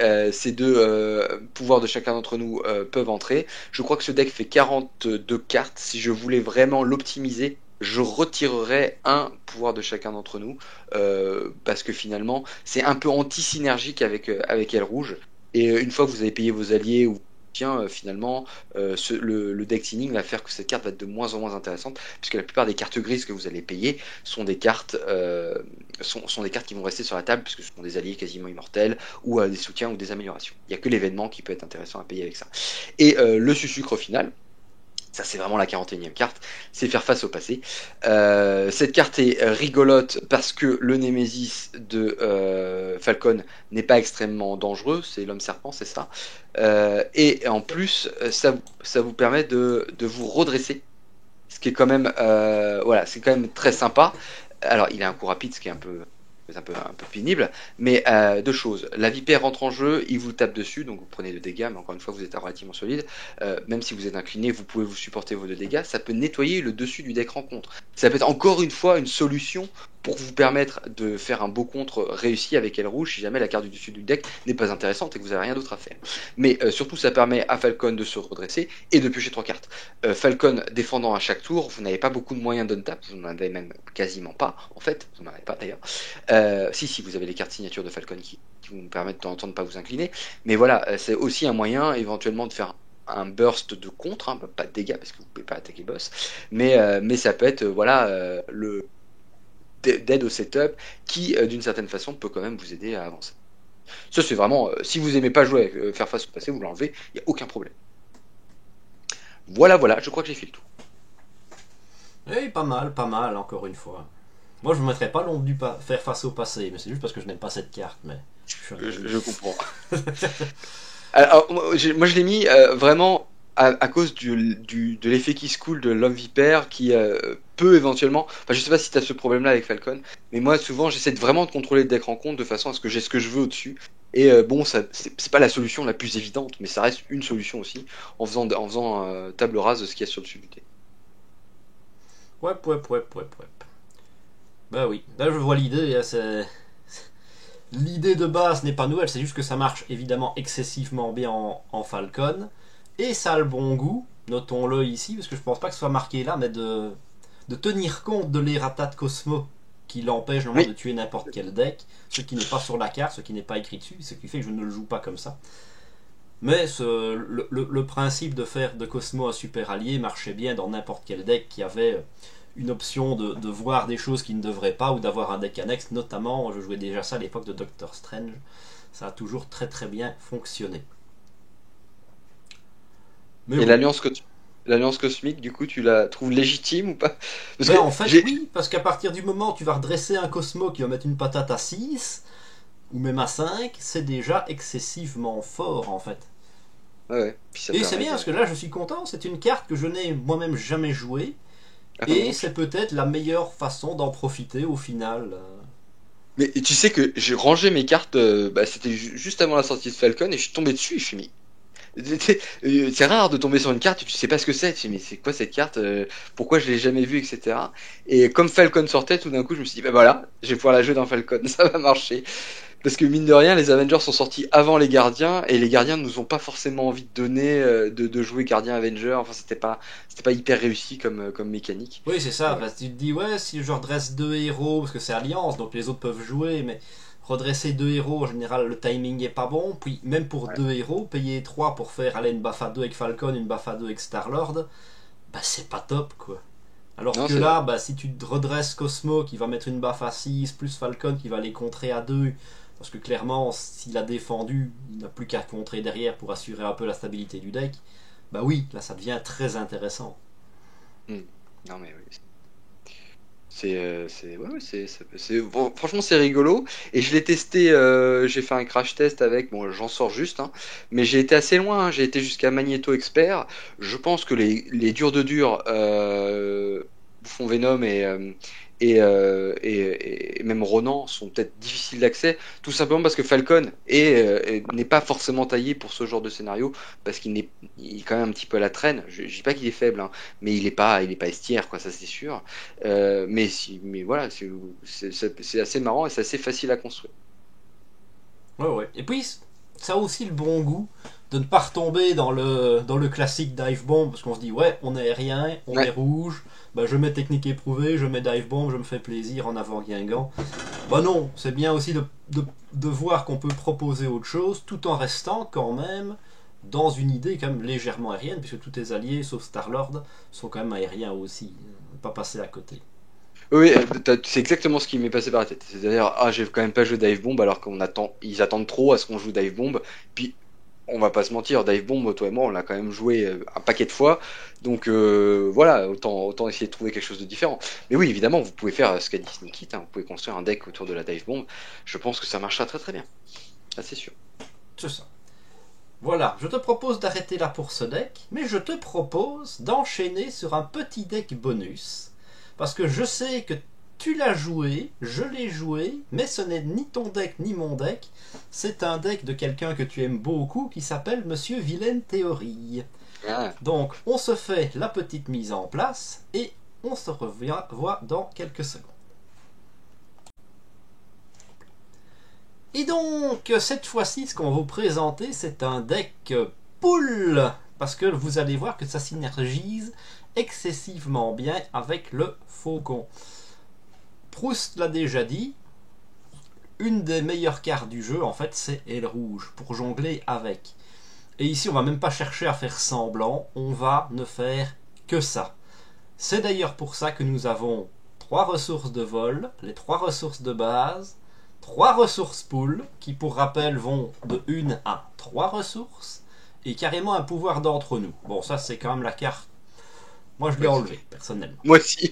deux pouvoirs de chacun d'entre nous peuvent entrer. Je crois que ce deck fait 42 cartes. Si je voulais vraiment l'optimiser, je retirerais un pouvoir de chacun d'entre nous, parce que finalement c'est un peu anti-synergique avec aile rouge. Et une fois que vous avez payé vos alliés ou finalement le deck thinning va faire que cette carte va être de moins en moins intéressante, puisque la plupart des cartes grises que vous allez payer sont des cartes sont des cartes qui vont rester sur la table, puisque ce sont des alliés quasiment immortels ou des soutiens ou des améliorations. Il n'y a que l'événement qui peut être intéressant à payer avec ça. Et le sucre final, ça c'est vraiment la 41e carte, c'est faire face au passé. Cette carte est rigolote parce que le Némésis de Falcon n'est pas extrêmement dangereux, c'est l'homme serpent, c'est ça. Et en plus, ça vous permet de vous redresser, ce qui est quand même, voilà, c'est quand même très sympa. Alors il a un coup rapide, ce qui est un peu pénible, mais deux choses. La vipère rentre en jeu, il vous tape dessus, donc vous prenez 2 dégâts, mais encore une fois, vous êtes relativement solide. Même si vous êtes incliné, vous pouvez vous supporter vos 2 dégâts. Ça peut nettoyer le dessus du deck rencontre. Ça peut être encore une fois une solution pour vous permettre de faire un beau contre réussi avec aile rouge si jamais la carte du dessus du deck n'est pas intéressante et que vous n'avez rien d'autre à faire. Mais surtout, ça permet à Falcon de se redresser et de piocher 3 cartes. Falcon défendant à chaque tour, vous n'avez pas beaucoup de moyens d'untap, vous n'en avez même quasiment pas, en fait, vous n'en avez pas d'ailleurs. Si, vous avez les cartes signature de Falcon qui vous permettent de temps en temps de ne pas vous incliner, mais voilà, c'est aussi un moyen éventuellement de faire un burst de contre, hein, pas de dégâts parce que vous ne pouvez pas attaquer le boss, mais ça peut être le d'aide au setup qui d'une certaine façon peut quand même vous aider à avancer. Ça c'est vraiment, si vous aimez pas jouer faire face au passé, vous l'enlevez, il n'y a aucun problème. Voilà, je crois que j'ai fait le tour. Oui, pas mal, encore une fois. Moi, je ne me mettrais pas l'ombre du faire face au passé, mais c'est juste parce que je n'aime pas cette carte, mais... Je comprends. Alors, moi, je l'ai mis vraiment à cause de l'effet qui se coule de l'homme vipère qui peut éventuellement. Enfin, je sais pas si tu as ce problème-là avec Falcon, mais moi, souvent, j'essaie vraiment de contrôler le deck rencontre de façon à ce que j'ai ce que je veux au-dessus. Et bon, c'est pas la solution la plus évidente, mais ça reste une solution aussi, en faisant table rase de ce qu'il y a sur le dessus du deck. Ouais. Bah oui, là je vois l'idée, hein, l'idée de base n'est pas nouvelle, c'est juste que ça marche évidemment excessivement bien en Falcon, et ça a le bon goût, notons-le ici, parce que je pense pas que ce soit marqué là, mais de tenir compte de l'errata de Cosmo, qui l'empêche normalement Oui. de tuer n'importe quel deck, ce qui n'est pas sur la carte, ce qui n'est pas écrit dessus, ce qui fait que je ne le joue pas comme ça. Mais le principe de faire de Cosmo un super allié marchait bien dans n'importe quel deck qui avait une option de voir des choses qui ne devraient pas ou d'avoir un deck annexe. Notamment, je jouais déjà ça à l'époque de Doctor Strange. Ça a toujours très très bien fonctionné. Mais Et oui. l'alliance que tu l'Alliance Cosmique, du coup, tu la trouves légitime ou pas? Parce que Ben en fait j'ai... oui, parce qu'à partir du moment où tu vas redresser un Cosmo qui va mettre une patate à 6 ou même à 5, c'est déjà excessivement fort en fait. Ouais, ouais. Puis ça Et c'est permet bien de... parce que là je suis content, c'est une carte que je n'ai moi-même jamais jouée Ah, moi et non c'est plus. peut-être la meilleure façon d'en profiter au final. Mais tu sais que j'ai rangé mes cartes, bah, c'était juste avant la sortie de Falcon, et je suis tombé dessus, et je suis mis. C'est rare de tomber sur une carte, tu sais pas ce que c'est, tu sais, mais c'est quoi cette carte, pourquoi je l'ai jamais vue, etc. Et comme Falcon sortait, tout d'un coup, je me suis dit, bah voilà, je vais pouvoir la jouer dans Falcon, ça va marcher. Parce que mine de rien, les Avengers sont sortis avant les Gardiens, et les Gardiens nous ont pas forcément envie de donner, de jouer Gardien Avenger, enfin c'était pas hyper réussi comme mécanique. Oui, c'est Et ça, voilà. parce que tu te dis, ouais, si je redresse deux héros, parce que c'est Alliance, donc les autres peuvent jouer, mais redresser deux héros, en général, le timing est pas bon. Puis, même pour Ouais. deux héros, payer trois pour faire aller une baffe à 2 avec Falcon, une baffe à 2 avec Star-Lord, bah c'est pas top, quoi. Alors Non, que c'est vrai. là, bah, si tu redresses Cosmo qui va mettre une baffe à 6 plus Falcon qui va les contrer à 2 parce que clairement, s'il a défendu, il n'a plus qu'à contrer derrière pour assurer un peu la stabilité du deck, bah oui, là ça devient très intéressant. Hmm. Non mais oui. Ouais, ouais, bon, franchement c'est rigolo et je l'ai testé, j'ai fait un crash test avec, bon j'en sors juste, hein, mais j'ai été assez loin, hein, j'ai été jusqu'à Magneto Expert. Je pense que les durs de durs, Bouffon Venom et même Ronan sont peut-être difficiles d'accès, tout simplement parce que Falcon n'est pas forcément taillé pour ce genre de scénario, parce il est quand même un petit peu à la traîne. Je dis pas qu'il est faible, hein, mais il est pas estière, quoi, ça c'est sûr. Mais voilà, c'est assez marrant et c'est assez facile à construire. Ouais, ouais. Et puis, ça a aussi le bon goût de ne pas retomber dans le classique dive bomb, parce qu'on se dit, ouais, on est aérien, on est Ouais, rouge, bah, je mets technique éprouvée, je mets dive bomb, je me fais plaisir en avant Guingamp. Bah non, c'est bien aussi de voir qu'on peut proposer autre chose, tout en restant quand même dans une idée quand même légèrement aérienne, puisque tous tes alliés, sauf Star-Lord, sont quand même aériens aussi. Pas passer à côté. oui, c'est exactement ce qui m'est passé par la tête. C'est-à-dire, ah, j'ai quand même pas joué Dive Bomb alors ils attendent trop à ce qu'on joue Dive Bomb. Puis, on va pas se mentir, Dive Bomb, toi et moi, on l'a quand même joué un paquet de fois. Donc, voilà, autant essayer de trouver quelque chose de différent. Mais oui, évidemment, vous pouvez faire ce qu'a dit Sneakit, hein, vous pouvez construire un deck autour de la Dive Bomb. Je pense que ça marchera très très bien. Ça, c'est sûr. C'est ça. Voilà, je te propose d'arrêter là pour ce deck, mais je te propose d'enchaîner sur un petit deck bonus. Parce que je sais que tu l'as joué, je l'ai joué, mais ce n'est ni ton deck ni mon deck. C'est un deck de quelqu'un que tu aimes beaucoup qui s'appelle Monsieur Villaine Théorie. Ah, Donc on se fait la petite mise en place et on se revoit dans quelques secondes. Et donc, cette fois-ci, ce qu'on va vous présenter, c'est un deck pool. Parce que vous allez voir que ça synergise excessivement bien avec le faucon. Proust l'a déjà dit, une des meilleures cartes du jeu, en fait, c'est Aile Rouge, pour jongler avec. Et ici, on va même pas chercher à faire semblant, on va ne faire que ça. C'est d'ailleurs pour ça que nous avons 3 ressources de vol, les 3 ressources de base, 3 ressources pool, qui pour rappel vont de 1 à 3 ressources, et carrément un pouvoir d'entre nous. Bon, ça c'est quand même la carte. Moi je l'ai ouais, enlevé, personnellement. moi aussi.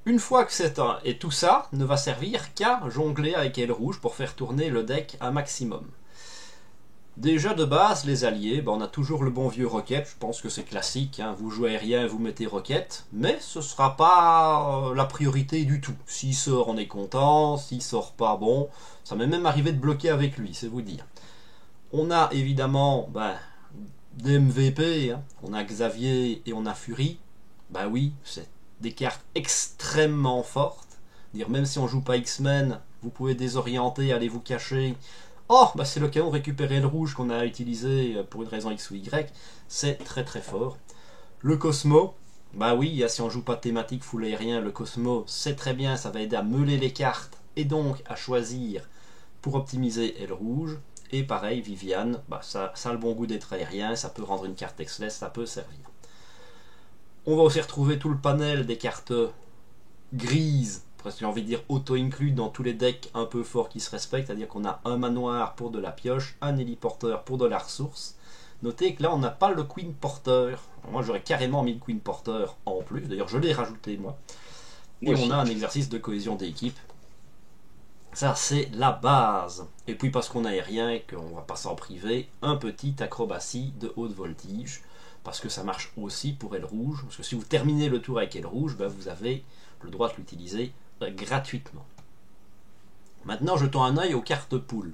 Une fois que c'est un... Et tout ça ne va servir qu'à jongler avec aile rouge pour faire tourner le deck un maximum. Déjà de base, les alliés, on a toujours le bon vieux Rocket, je pense que c'est classique, hein. Vous jouez aérien, vous mettez Rocket, mais ce sera pas la priorité du tout. S'il sort, on est content, s'il sort pas, bon, ça m'est même arrivé de bloquer avec lui, c'est vous dire. On a évidemment des MVP, hein. On a Xavier et on a Fury, bah oui, c'est des cartes extrêmement fortes, dire même si on joue pas X-Men, vous pouvez désorienter, aller vous cacher. Oh, bah c'est l'occasion de récupérer le rouge qu'on a utilisé pour une raison X ou Y. C'est très très fort. Le Cosmo, bah oui, si on joue pas de thématique full aérien, le Cosmo, c'est très bien, ça va aider à meuler les cartes et donc à choisir pour optimiser le rouge. Et pareil, Viviane, bah ça a le bon goût d'être aérien, ça peut rendre une carte X-less, ça peut servir. On va aussi retrouver tout le panel des cartes grises, presque j'ai envie de dire auto-inclus dans tous les decks un peu forts qui se respectent, c'est-à-dire qu'on a un manoir pour de la pioche, un héliporteur pour de la ressource, Notez que là, on n'a pas le Queen Porter. Moi, j'aurais carrément mis le Queen Porter en plus. D'ailleurs, je l'ai rajouté, moi. Et Moi on aussi. a un exercice de cohésion d'équipe. Ça, c'est la base. Et puis, parce qu'on n'a rien et qu'on ne va pas s'en priver, un petit acrobatie de haute voltige. Parce que ça marche aussi pour aile rouge. Parce que si vous terminez le tour avec aile rouge, ben, vous avez le droit de l'utiliser gratuitement. Maintenant, jetons un œil aux cartes poules.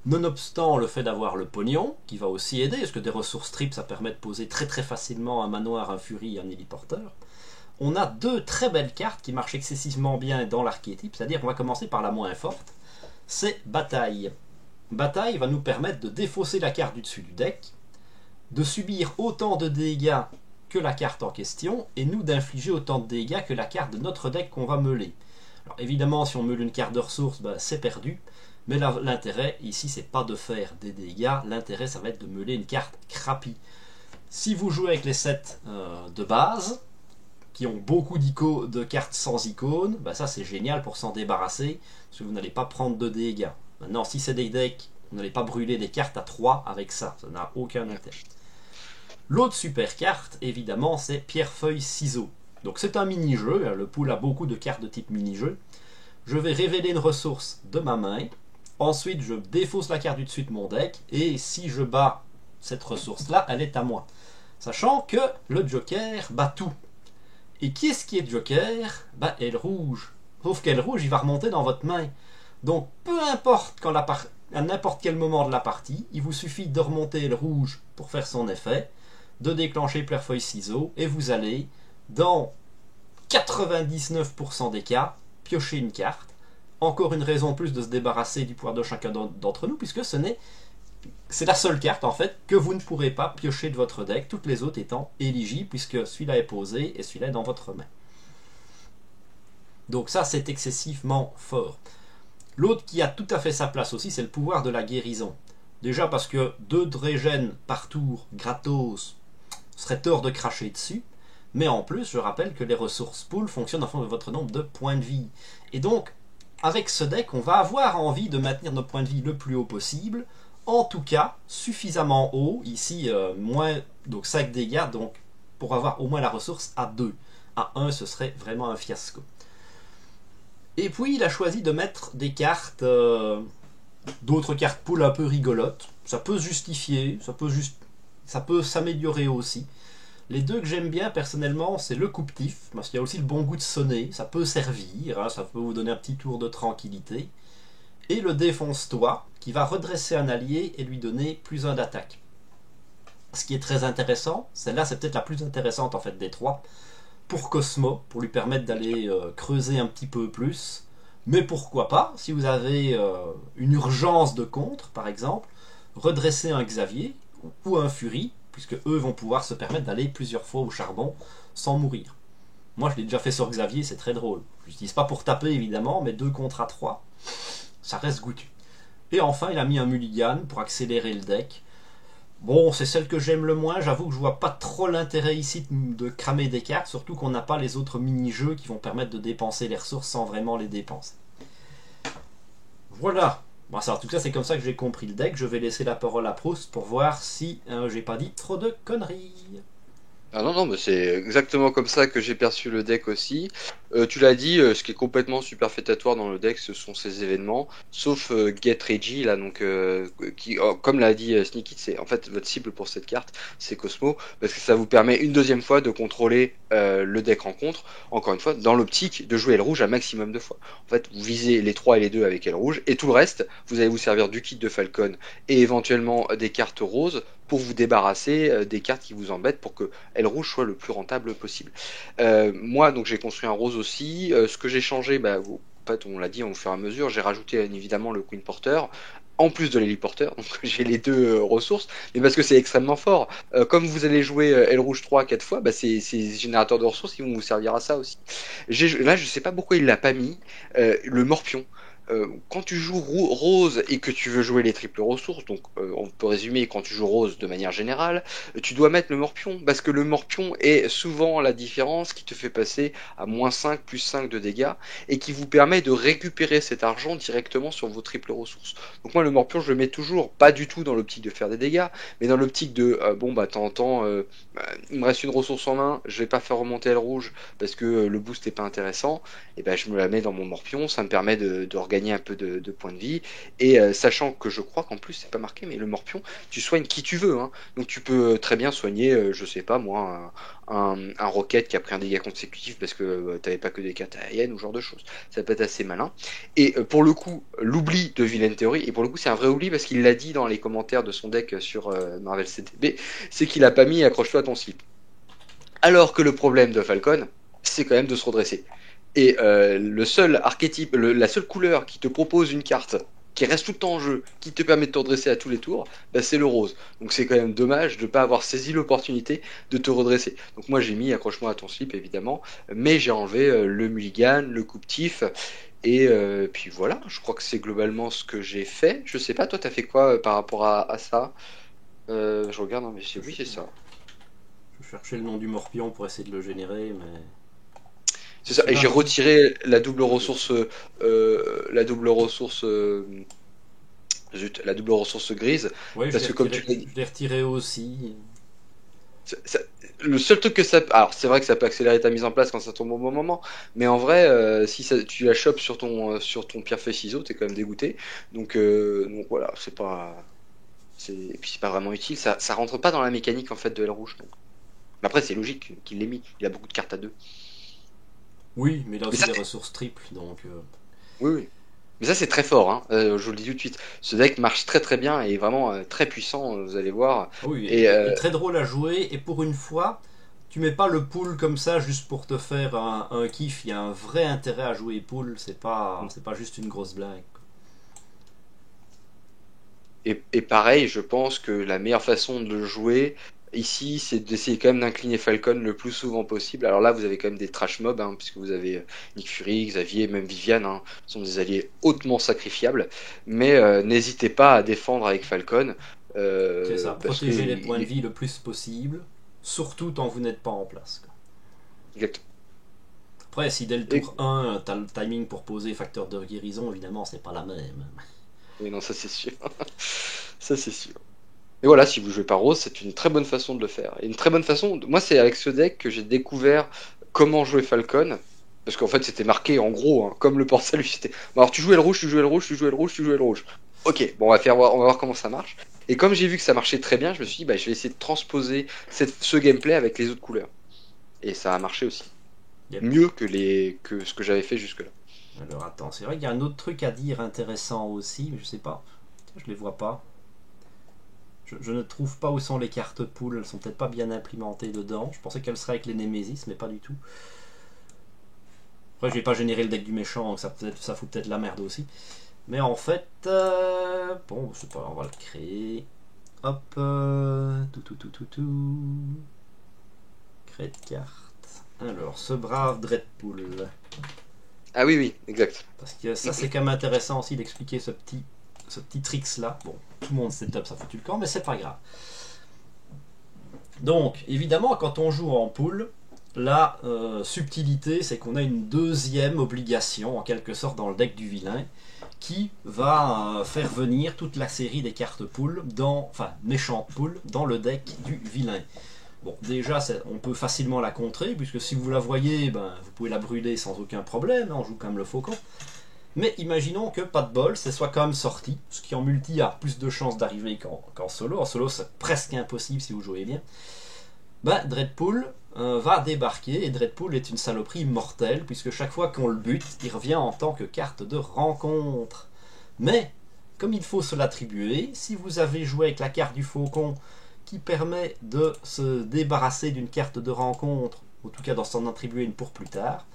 Nonobstant le fait d'avoir le pognon, qui va aussi aider, parce que des ressources triples, ça permet de poser très très facilement un manoir, un furie et un héliporteur, on a deux très belles cartes qui marchent excessivement bien dans l'archétype, c'est-à-dire qu'on va commencer par la moins forte, c'est Bataille. Bataille va nous permettre de défausser la carte du dessus du deck, de subir autant de dégâts que la carte en question, et nous d'infliger autant de dégâts que la carte de notre deck qu'on va meuler. Alors évidemment, si on meule une carte de ressources, ben, c'est perdu, mais l'intérêt ici, c'est pas de faire des dégâts, l'intérêt, ça va être de meuler une carte crappie. Si vous jouez avec les sets de base, qui ont beaucoup de cartes sans icônes, bah ça c'est génial pour s'en débarrasser, parce que vous n'allez pas prendre de dégâts. Maintenant, si c'est des decks, vous n'allez pas brûler des cartes à 3 avec ça n'a aucun intérêt. L'autre super carte, évidemment, c'est Pierre-Feuille-Ciseaux. Donc c'est un mini-jeu, le pool a beaucoup de cartes de type mini-jeu. Je vais révéler une ressource de ma main, ensuite je défausse la carte du dessus de mon deck, et si je bats cette ressource-là, elle est à moi. Sachant que le Joker bat tout. Et qui est-ce qui est Joker? Bah, aile rouge. Sauf qu'aile rouge, il va remonter dans votre main. Donc, peu importe à n'importe quel moment de la partie, il vous suffit de remonter aile rouge pour faire son effet, de déclencher Pierre-Feuille-Ciseaux, et vous allez, dans 99% des cas, piocher une carte. Encore une raison de plus de se débarrasser du pouvoir de chacun d'entre nous, puisque c'est la seule carte en fait que vous ne pourrez pas piocher de votre deck, toutes les autres étant éligibles puisque celui-là est posé et celui-là est dans votre main. Donc ça c'est excessivement fort. L'autre qui a tout à fait sa place aussi, c'est le pouvoir de la guérison. Déjà parce que 2 de régène par tour gratos serait tort de cracher dessus, mais en plus je rappelle que les ressources pool fonctionnent en fonction de votre nombre de points de vie. Et donc avec ce deck on va avoir envie de maintenir nos points de vie le plus haut possible, en tout cas suffisamment haut, ici donc 5 dégâts, donc pour avoir au moins la ressource à 2. À 1 ce serait vraiment un fiasco. Et puis il a choisi de mettre des cartes, d'autres cartes pool un peu rigolotes, ça peut se justifier, ça peut s'améliorer aussi. Les deux que j'aime bien personnellement, c'est le coupe-tif, parce qu'il y a aussi le bon goût de sonner, ça peut servir, hein, ça peut vous donner un petit tour de tranquillité. Et le défonce-toi, qui va redresser un allié et lui donner plus 1 d'attaque. Ce qui est très intéressant, celle-là c'est peut-être la plus intéressante en fait des trois, pour Cosmo, pour lui permettre d'aller creuser un petit peu plus. Mais pourquoi pas, si vous avez une urgence de contre, par exemple, redresser un Xavier ou un Fury, puisque eux vont pouvoir se permettre d'aller plusieurs fois au charbon sans mourir. Moi je l'ai déjà fait sur Xavier, c'est très drôle. Je l'utilise pas pour taper évidemment, mais 2 contre A3, ça reste goûtu. Et enfin il a mis un mulligan pour accélérer le deck. Bon, c'est celle que j'aime le moins, j'avoue que je vois pas trop l'intérêt ici de cramer des cartes, surtout qu'on n'a pas les autres mini-jeux qui vont permettre de dépenser les ressources sans vraiment les dépenser. Voilà. Bon, ça, en tout cas, c'est comme ça que j'ai compris le deck. Je vais laisser la parole à Proust pour voir si j'ai pas dit trop de conneries. Ah non, non, mais c'est exactement comme ça que j'ai perçu le deck aussi. Tu l'as dit, ce qui est complètement superfétatoire dans le deck, ce sont ces événements, sauf Get Reggie, là, donc, comme l'a dit Sneaky, c'est en fait votre cible pour cette carte, c'est Cosmo, parce que ça vous permet une deuxième fois de contrôler le deck rencontre, encore une fois, dans l'optique de jouer aile rouge un maximum de fois. En fait, vous visez les 3 et les 2 avec aile rouge, et tout le reste, vous allez vous servir du kit de Falcon et éventuellement des cartes roses pour vous débarrasser des cartes qui vous embêtent pour que aile rouge soit le plus rentable possible. Moi, donc j'ai construit un rose aussi. Ce que j'ai changé, en fait, on l'a dit au fur et à mesure, j'ai rajouté évidemment le Queen Porter, en plus de l'héliporteur, donc j'ai les deux ressources, mais parce que c'est extrêmement fort. Comme vous allez jouer aile rouge 3 à 4 fois, ces générateurs de ressources, ils vont vous servir à ça aussi. Là, je sais pas pourquoi il l'a pas mis, le Morpion. quand tu joues rose et que tu veux jouer les triples ressources, donc on peut résumer quand tu joues rose de manière générale, tu dois mettre le morpion, parce que le morpion est souvent la différence qui te fait passer à -5, +5 de dégâts, et qui vous permet de récupérer cet argent directement sur vos triples ressources. Donc moi le morpion je le mets toujours, pas du tout dans l'optique de faire des dégâts, mais dans l'optique de, bon bah t'entends, il me reste une ressource en main, je vais pas faire remonter le rouge, parce que le boost est pas intéressant, et ben je me la mets dans mon morpion, ça me permet de regagner un peu de points de vie, et sachant que je crois qu'en plus c'est pas marqué, mais le morpion, tu soignes qui tu veux, hein. Donc tu peux très bien soigner, je sais pas moi, un roquette qui a pris un dégât consécutif parce que t'avais pas que des cartes aériennes ou ce genre de choses. Ça peut être assez malin. Et pour le coup, l'oubli de Villain Theory, et pour le coup c'est un vrai oubli parce qu'il l'a dit dans les commentaires de son deck sur Marvel CTB, c'est qu'il a pas mis accroche-toi à ton slip. Alors que le problème de Falcon, c'est quand même de se redresser. Et le seul archétype, la seule couleur qui te propose une carte qui reste tout le temps en jeu, qui te permet de te redresser à tous les tours, bah, c'est le rose. Donc c'est quand même dommage de ne pas avoir saisi l'opportunité de te redresser. Donc moi j'ai mis accroche-moi à ton slip évidemment, mais j'ai enlevé le mulligan, le coupe-tif, et puis voilà, je crois que c'est globalement ce que j'ai fait. Je sais pas, toi t'as fait quoi par rapport à ça? Je regarde, non mais oui c'est ça. Je cherchais le nom du morpion pour essayer de le générer, mais C'est ça, et j'ai cela, retiré la double ressource, zut, la double ressource grise, ouais, parce que comme tu l'as dit, je l'ai retiré aussi. le seul truc que ça, alors c'est vrai que ça peut accélérer ta mise en place quand ça tombe au bon moment, mais en vrai, si tu la chopes sur ton pierre feuille ciseau, t'es quand même dégoûté. Donc voilà, et puis c'est pas vraiment utile, ça rentre pas dans la mécanique en fait de L rouge. Donc. Mais après c'est logique qu'il l'ait mis, il a beaucoup de cartes à deux. Oui, mais il a Mais aussi ça, des ressources triples, donc oui, oui. Mais ça, c'est très fort, hein. Je vous le dis tout de suite. Ce deck marche très très bien et est vraiment très puissant, vous allez voir. ah oui, Et et très drôle à jouer. Et pour une fois, tu mets pas le pool comme ça juste pour te faire un kiff. Il y a un vrai intérêt à jouer pool. C'est pas juste une grosse blague. et pareil, je pense que la meilleure façon de le jouer ici, c'est d'essayer quand même d'incliner Falcon le plus souvent possible. Alors là, vous avez quand même des trash mobs, hein, puisque vous avez Nick Fury, Xavier, même Viviane, hein, sont des alliés hautement sacrifiables. Mais n'hésitez pas à défendre avec Falcon, C'est ça, parce que protéger les points de vie le plus possible, surtout tant que vous n'êtes pas en place. exact. Après, si dès le Et, tour 1, t'as le timing pour poser facteur de guérison, évidemment, c'est pas la même. et non, ça c'est sûr. Ça c'est sûr. Et voilà, si vous jouez pas rose, c'est une très bonne façon de le faire. Et une très bonne façon, moi c'est avec ce deck que j'ai découvert comment jouer Falcon. Parce qu'en fait c'était marqué en gros, hein, comme le port salut, c'était. Bon, alors tu jouais le rouge, tu jouais le rouge, tu jouais le rouge, tu jouais le rouge. Ok, bon on va voir comment ça marche. Et comme j'ai vu que ça marchait très bien, je me suis dit bah je vais essayer de transposer ce gameplay avec les autres couleurs. Et ça a marché aussi. Yep. Mieux que ce que j'avais fait jusque-là. Alors attends, c'est vrai qu'il y a un autre truc à dire intéressant aussi, mais je sais pas. Je les vois pas. Je ne trouve pas où sont les cartes poules, elles sont peut-être pas bien implémentées dedans. Je pensais qu'elles seraient avec les Nemesis, mais pas du tout. Après, je vais pas générer le deck du méchant, donc ça fout peut-être la merde aussi. Mais en fait, bon, je sais pas, on va le créer. Hop, tout. Créer de carte. Alors, ce brave Dreadpool. Ah oui, oui, exact. Parce que ça, c'est quand même intéressant aussi d'expliquer ce petit tricks là. Bon, tout le monde setup, ça foutu le camp, mais c'est pas grave. Donc, évidemment, quand on joue en pool, la subtilité, c'est qu'on a une deuxième obligation, en quelque sorte, dans le deck du vilain, qui va faire venir toute la série des cartes pool, enfin, méchantes pool, dans le deck du vilain. Bon, déjà, on peut facilement la contrer, puisque si vous la voyez, ben, vous pouvez la brûler sans aucun problème, on joue quand même le faucon. Mais imaginons que, pas de bol, c'est soit quand même sorti, ce qui en multi a plus de chances d'arriver qu'en solo. En solo, c'est presque impossible si vous jouez bien. Ben, Dreadpool va débarquer, et Dreadpool est une saloperie mortelle, puisque chaque fois qu'on le bute, il revient en tant que carte de rencontre. Mais, comme il faut se l'attribuer, si vous avez joué avec la carte du faucon, qui permet de se débarrasser d'une carte de rencontre, en tout cas d'en s'en attribuer une pour plus tard,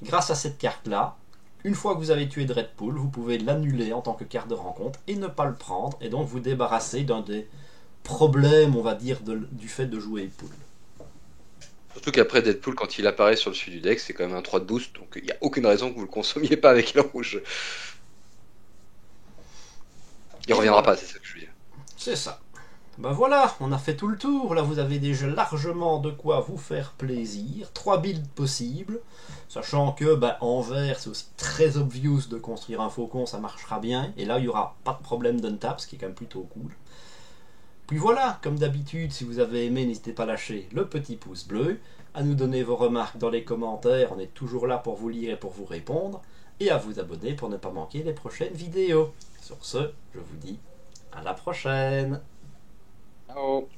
grâce à cette carte-là, une fois que vous avez tué Dreadpool, vous pouvez l'annuler en tant que carte de rencontre et ne pas le prendre, et donc vous débarrasser d'un des problèmes, on va dire, du fait de jouer Pool. Surtout qu'après Deadpool, quand il apparaît sur le dessus du deck, c'est quand même un 3 de boost, donc il n'y a aucune raison que vous le consommiez pas avec le rouge. Il Et reviendra voilà. pas, c'est ça que je veux dire. C'est ça. Ben voilà, on a fait tout le tour. Là, vous avez déjà largement de quoi vous faire plaisir. 3 builds possibles. Sachant que, en vert, c'est aussi très obvious de construire un faucon, ça marchera bien. Et là, il n'y aura pas de problème d'untap, ce qui est quand même plutôt cool. Puis voilà, comme d'habitude, si vous avez aimé, n'hésitez pas à lâcher le petit pouce bleu, à nous donner vos remarques dans les commentaires, on est toujours là pour vous lire et pour vous répondre, et à vous abonner pour ne pas manquer les prochaines vidéos. Sur ce, je vous dis à la prochaine. Ciao.